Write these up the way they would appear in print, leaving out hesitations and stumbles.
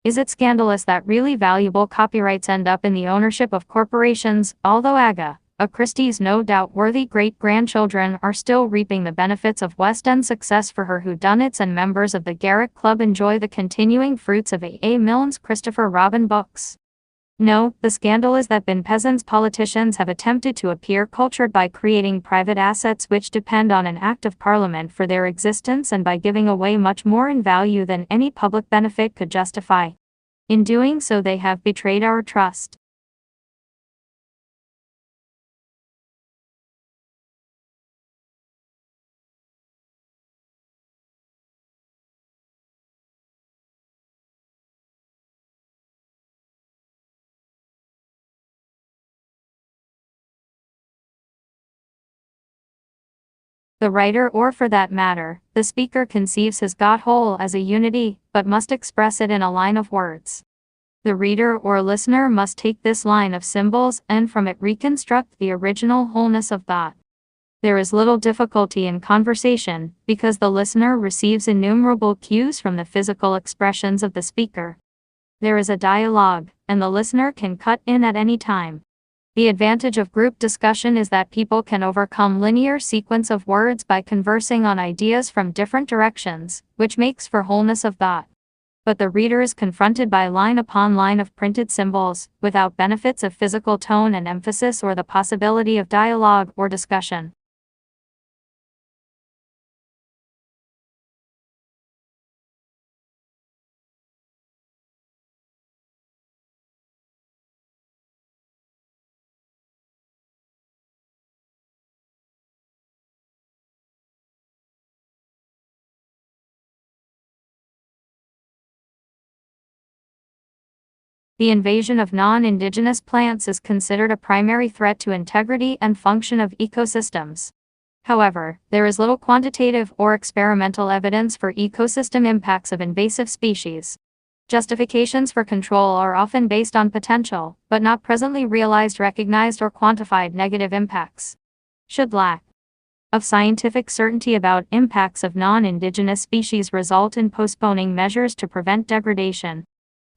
Is it scandalous that really valuable copyrights end up in the ownership of corporations, although Agatha Christie's no doubt worthy great-grandchildren are still reaping the benefits of West End success for her whodunits, and members of the Garrick Club enjoy the continuing fruits of A. Milne's Christopher Robin books? No, the scandal is that bin peasants politicians have attempted to appear cultured by creating private assets which depend on an act of parliament for their existence, and by giving away much more in value than any public benefit could justify. In doing so they have betrayed our trust. The writer, or for that matter, the speaker, conceives his God whole as a unity, but must express it in a line of words. The reader or listener must take this line of symbols, and from it reconstruct the original wholeness of thought. There is little difficulty in conversation, because the listener receives innumerable cues from the physical expressions of the speaker. There is a dialogue, and the listener can cut in at any time. The advantage of group discussion is that people can overcome linear sequence of words by conversing on ideas from different directions, which makes for wholeness of thought. But the reader is confronted by line upon line of printed symbols, without benefits of physical tone and emphasis or the possibility of dialogue or discussion. The invasion of non-indigenous plants is considered a primary threat to integrity and function of ecosystems. However, there is little quantitative or experimental evidence for ecosystem impacts of invasive species. Justifications for control are often based on potential, but not presently realized, recognized, or quantified negative impacts. Should lack of scientific certainty about impacts of non-indigenous species result in postponing measures to prevent degradation.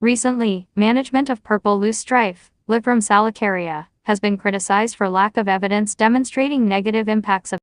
Recently, management of purple loosestrife, Lythrum salicaria, has been criticized for lack of evidence demonstrating negative impacts of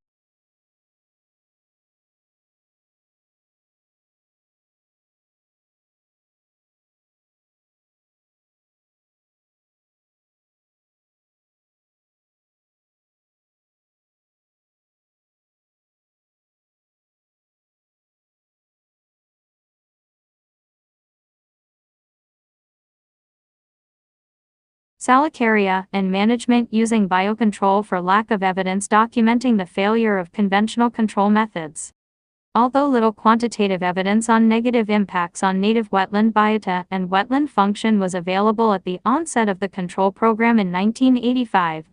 salicaria, and management using biocontrol for lack of evidence documenting the failure of conventional control methods. Although little quantitative evidence on negative impacts on native wetland biota and wetland function was available at the onset of the control program in 1985,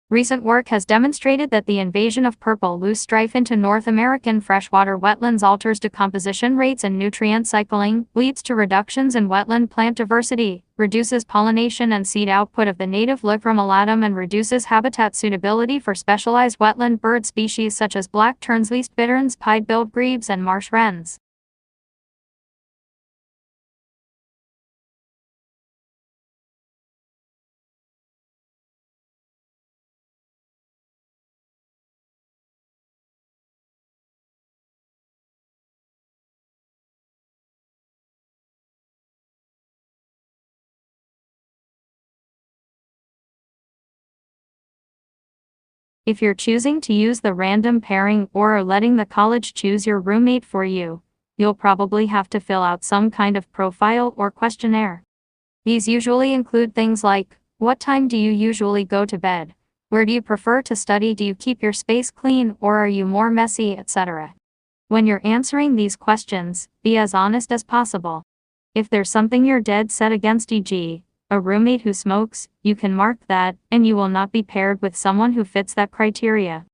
recent work has demonstrated that the invasion of purple loosestrife into North American freshwater wetlands alters decomposition rates and nutrient cycling, leads to reductions in wetland plant diversity, reduces pollination and seed output of the native Lythrum alatum, and reduces habitat suitability for specialized wetland bird species such as black terns, least bitterns, pied-billed grebes, and marsh wrens. If you're choosing to use the random pairing or are letting the college choose your roommate for you, you'll probably have to fill out some kind of profile or questionnaire. These usually include things like, what time do you usually go to bed? Where do you prefer to study? Do you keep your space clean, or are you more messy, etc. When you're answering these questions, be as honest as possible. If there's something you're dead set against, e.g., a roommate who smokes, you can mark that, and you will not be paired with someone who fits that criteria.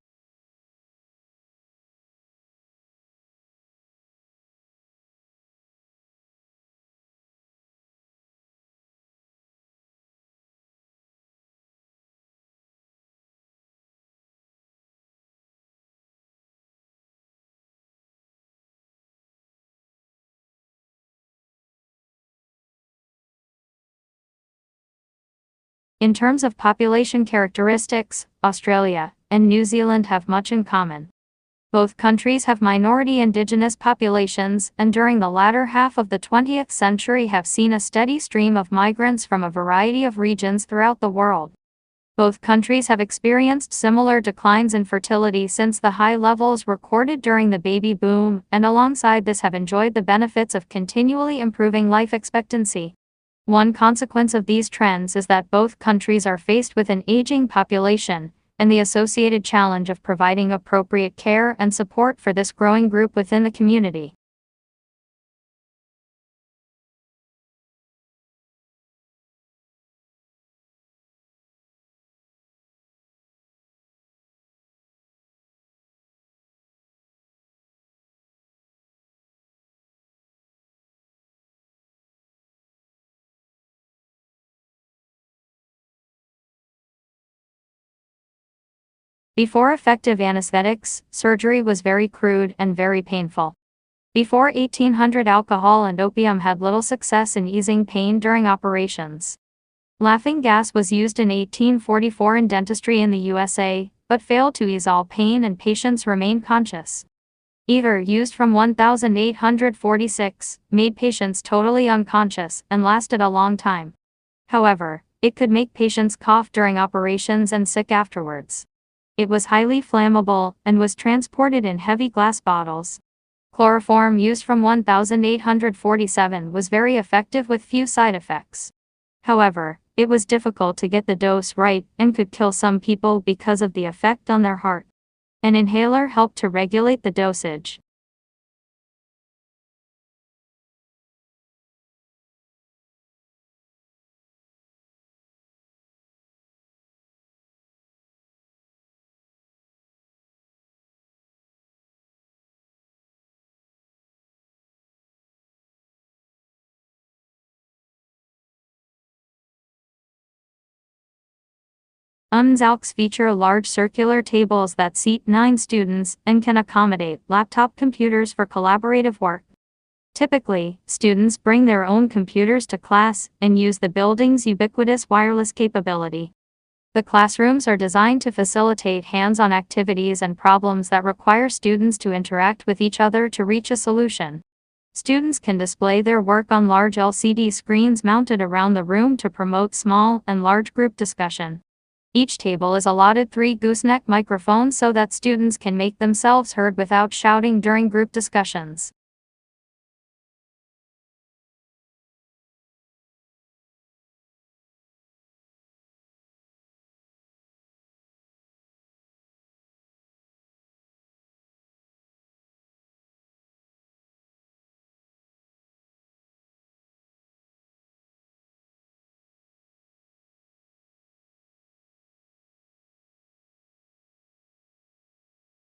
In terms of population characteristics, Australia and New Zealand have much in common. Both countries have minority indigenous populations, and during the latter half of the 20th century have seen a steady stream of migrants from a variety of regions throughout the world. Both countries have experienced similar declines in fertility since the high levels recorded during the baby boom, and alongside this have enjoyed the benefits of continually improving life expectancy. One consequence of these trends is that both countries are faced with an aging population, and the associated challenge of providing appropriate care and support for this growing group within the community. Before effective anesthetics, surgery was very crude and very painful. Before 1800, alcohol and opium had little success in easing pain during operations. Laughing gas was used in 1844 in dentistry in the USA, but failed to ease all pain and patients remained conscious. Ether, used from 1846, made patients totally unconscious and lasted a long time. However, it could make patients cough during operations and sick afterwards. It was highly flammable and was transported in heavy glass bottles. Chloroform, used from 1847, was very effective with few side effects. However, it was difficult to get the dose right and could kill some people because of the effect on their heart. An inhaler helped to regulate the dosage. Alcs feature large circular tables that seat 9 students and can accommodate laptop computers for collaborative work. Typically, students bring their own computers to class and use the building's ubiquitous wireless capability. The classrooms are designed to facilitate hands-on activities and problems that require students to interact with each other to reach a solution. Students can display their work on large LCD screens mounted around the room to promote small and large group discussion. Each table is allotted 3 gooseneck microphones so that students can make themselves heard without shouting during group discussions.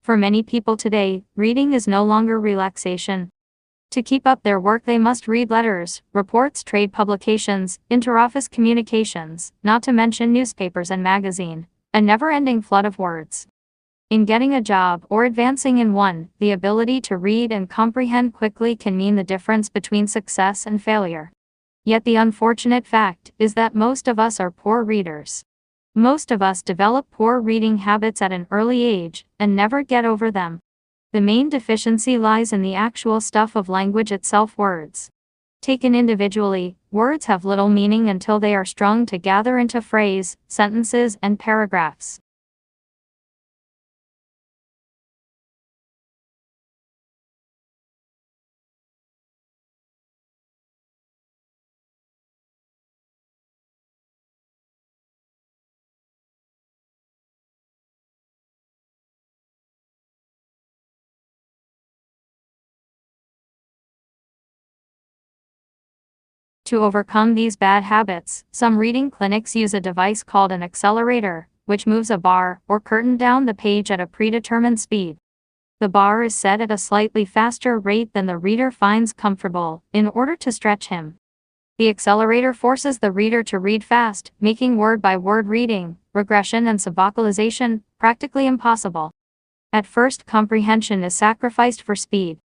For many people today, reading is no longer relaxation. To keep up their work, they must read letters, reports, trade publications, interoffice communications, not to mention newspapers and magazine, a never-ending flood of words. In getting a job or advancing in one, the ability to read and comprehend quickly can mean the difference between success and failure. Yet the unfortunate fact is that most of us are poor readers. Most of us develop poor reading habits at an early age and never get over them. The main deficiency lies in the actual stuff of language itself, words. Taken individually, words have little meaning until they are strung together into phrase, sentences, and paragraphs. To overcome these bad habits, some reading clinics use a device called an accelerator, which moves a bar or curtain down the page at a predetermined speed. The bar is set at a slightly faster rate than the reader finds comfortable, in order to stretch him. The accelerator forces the reader to read fast, making word-by-word reading, regression and subvocalization, practically impossible. At first, comprehension is sacrificed for speed.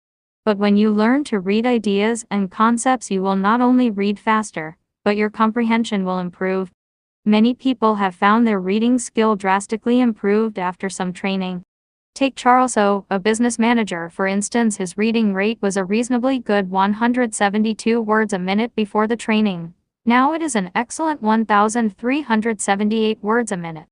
But when you learn to read ideas and concepts, you will not only read faster, but your comprehension will improve. Many people have found their reading skill drastically improved after some training. Take Charles O., a business manager, for instance. His reading rate was a reasonably good 172 words a minute before the training. Now it is an excellent 1,378 words a minute.